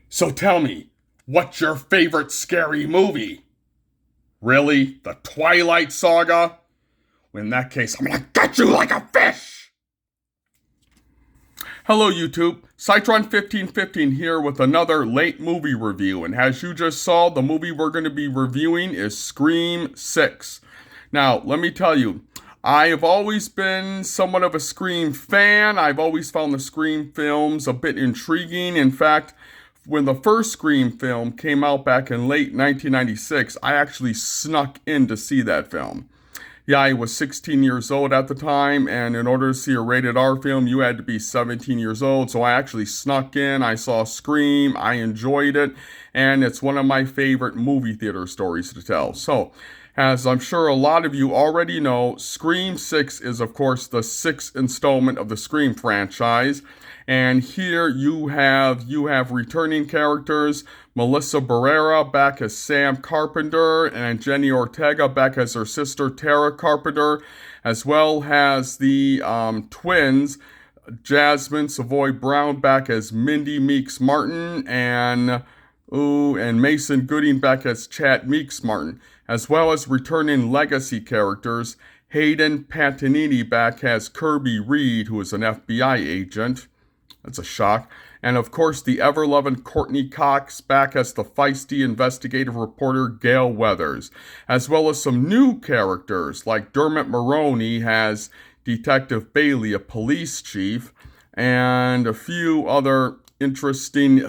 So tell me, what's your favorite scary movie? Really? The Twilight Saga? Well, in that case, I'm gonna gut you like a fish! Hello, YouTube. Citron1515 here with another late movie review. And as you just saw, the movie we're going to be reviewing is Scream 6. Now, let me tell you, I have always been somewhat of a Scream fan. I've always found the Scream films a bit intriguing. In fact, when the first Scream film came out back in late 1996, I actually snuck in to see that film. Yeah, I was 16 years old at the time, and in order to see a rated R film, you had to be 17 years old. So I actually snuck in. I saw Scream. I enjoyed it, and it's one of my favorite movie theater stories to tell. So, as I'm sure a lot of you already know, Scream 6 is, of course, the sixth installment of the Scream franchise. And here you have returning characters, Melissa Barrera back as Sam Carpenter, and Jenny Ortega back as her sister Tara Carpenter, as well as the twins, Jasmine Savoy Brown back as Mindy Meeks Martin, and Mason Gooding back as Chad Meeks Martin, as well as returning legacy characters, Hayden Panettiere back as Kirby Reed, who is an FBI agent. That's a shock. And of course, the ever-loving Courtney Cox back as the feisty investigative reporter Gale Weathers, as well as some new characters like Dermot Mulroney as Detective Bailey, a police chief, and a few other interesting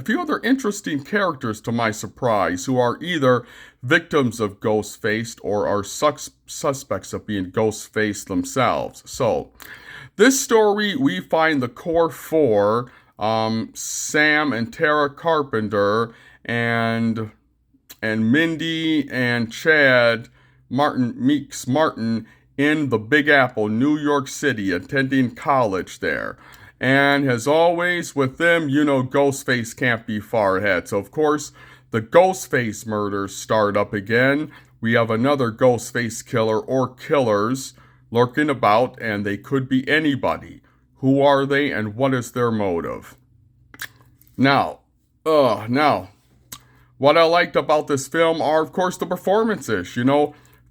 characters to my surprise, who are either victims of Ghostface or are suspects of being Ghostface themselves. So, this story, we find the core four, Sam and Tara Carpenter, and Mindy and Chad Meeks Martin in the Big Apple, New York City, attending college there. And as always, with them, you know Ghostface can't be far ahead. So, of course, the Ghostface murders start up again. We have another Ghostface killer or killers lurking about, and they could be anybody. Who are they, and what is their motive? Now, what I liked about this film are, of course, the performances.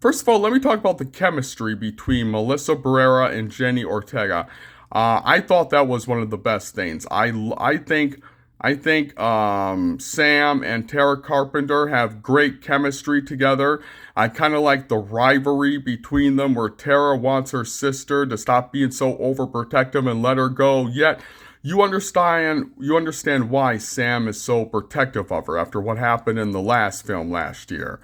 First of all, let me talk about the chemistry between Melissa Barrera and Jenny Ortega. I thought that was one of the best things. I think Sam and Tara Carpenter have great chemistry together. I kind of like the rivalry between them, where Tara wants her sister to stop being so overprotective and let her go. Yet you understand why Sam is so protective of her after what happened in the last film last year.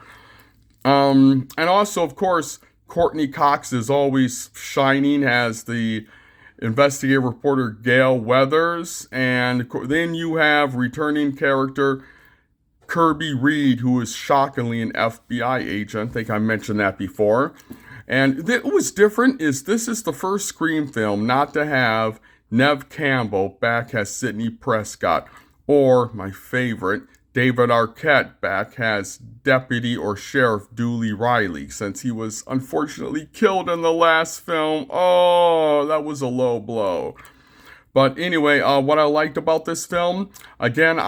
And also, of course, Courtney Cox is always shining as the investigative reporter Gale Weathers, and then you have returning character Kirby Reed, who is shockingly an FBI agent. I think I mentioned that before. And what was different is this is the first Scream film not to have Neve Campbell back as Sidney Prescott, or my favorite, David Arquette back as Deputy or Sheriff Dooley Riley, since he was unfortunately killed in the last film. Oh, that was a low blow. But anyway, what I liked about this film, again,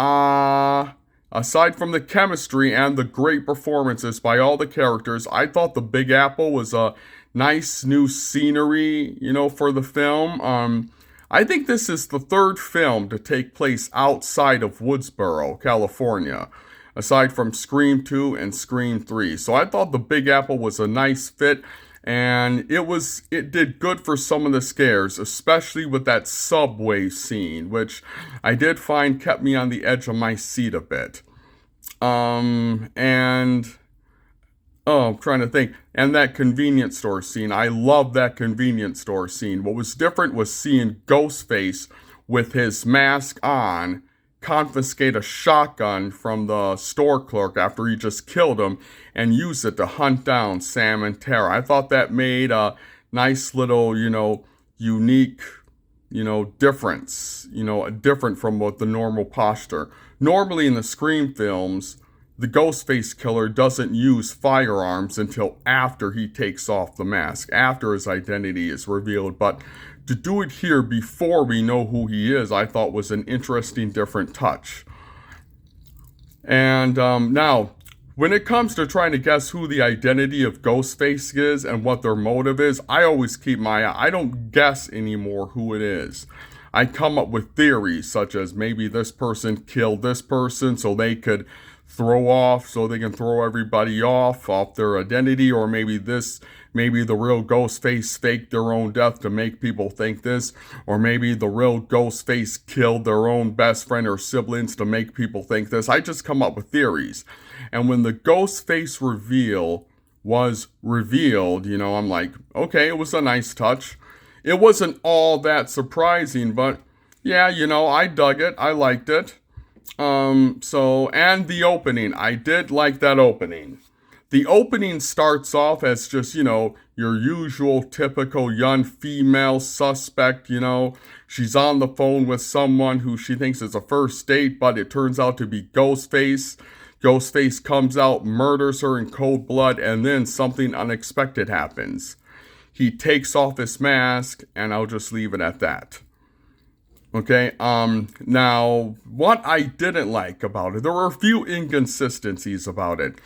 aside from the chemistry and the great performances by all the characters, I thought the Big Apple was a nice new scenery, for the film. I think this is the third film to take place outside of Woodsboro, California, aside from Scream 2 and Scream 3. So I thought the Big Apple was a nice fit, and it did good for some of the scares, especially with that subway scene, which I did find kept me on the edge of my seat a bit. I'm trying to think. And that convenience store scene. I love that convenience store scene. What was different was seeing Ghostface with his mask on confiscate a shotgun from the store clerk after he just killed him and use it to hunt down Sam and Tara. I thought that made a nice little, unique, difference, different from what the normal posture. Normally in the Scream films, the Ghostface killer doesn't use firearms until after he takes off the mask, after his identity is revealed. But to do it here before we know who he is, I thought was an interesting, different touch. And now, when it comes to trying to guess who the identity of Ghostface is and what their motive is, I always keep I don't guess anymore who it is. I come up with theories such as maybe this person killed this person so they can throw everybody off their identity, or maybe the real Ghostface faked their own death to make people think this, or maybe the real Ghostface killed their own best friend or siblings to make people think this. I just come up with theories. And when the Ghostface reveal was revealed, I'm like, okay, it was a nice touch. It wasn't all that surprising, but yeah, I dug it. I liked it. And the opening, I did like that opening. The opening starts off as just, your usual typical young female suspect, she's on the phone with someone who she thinks is a first date, but it turns out to be Ghostface. Ghostface comes out, murders her in cold blood, and then something unexpected happens. He takes off his mask, and I'll just leave it at that. Okay, now, what I didn't like about it, there were a few inconsistencies about it.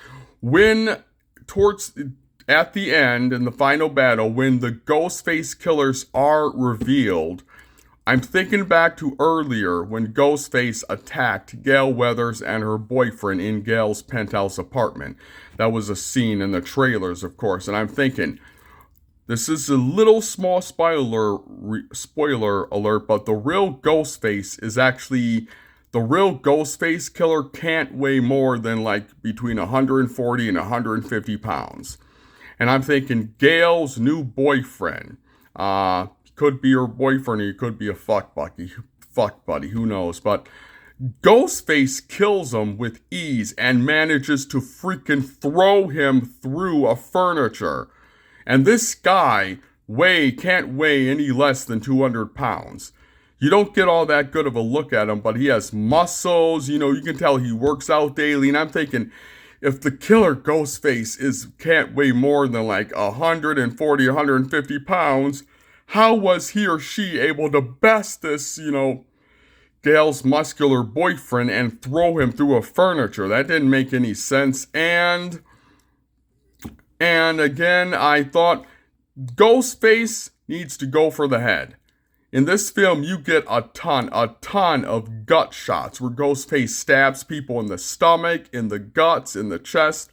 At the end, in the final battle, when the Ghostface killers are revealed, I'm thinking back to earlier when Ghostface attacked Gale Weathers and her boyfriend in Gale's penthouse apartment. That was a scene in the trailers, of course, and I'm thinking, this is a little small spoiler alert, but the real Ghostface killer can't weigh more than between 140 and 150 pounds. And I'm thinking Gale's new boyfriend, could be her boyfriend or he could be a fuck buddy, who knows. But Ghostface kills him with ease and manages to freaking throw him through a furniture. And this guy can't weigh any less than 200 pounds. You don't get all that good of a look at him, but he has muscles. You can tell he works out daily. And I'm thinking, if the killer Ghostface can't weigh more than 140, 150 pounds, how was he or she able to best this, Gale's muscular boyfriend and throw him through a furniture? That didn't make any sense. And again, I thought Ghostface needs to go for the head. In this film, you get a ton of gut shots where Ghostface stabs people in the stomach, in the guts, in the chest.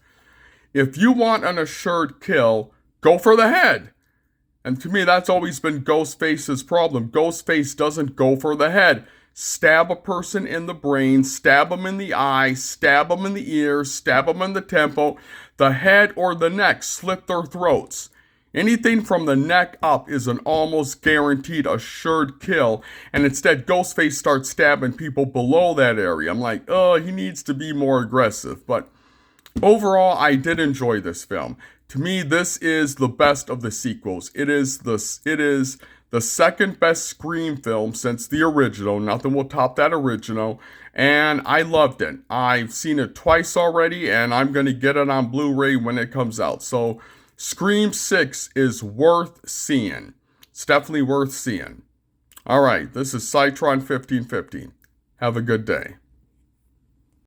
If you want an assured kill, go for the head. And to me, that's always been Ghostface's problem. Ghostface doesn't go for the head. Stab a person in the brain, stab them in the eye, stab them in the ear, stab them in the temple, the head or the neck, slit their throats. Anything from the neck up is an almost guaranteed assured kill, and instead Ghostface starts stabbing people below that area. I'm like, he needs to be more aggressive. But overall, I did enjoy this film. To me, this is the best of the sequels. It is the second best Scream film since the original. Nothing will top that original. And I loved it. I've seen it twice already, and I'm going to get it on Blu-ray when it comes out. So Scream 6 is worth seeing. It's definitely worth seeing. All right, this is Citron 1515. Have a good day.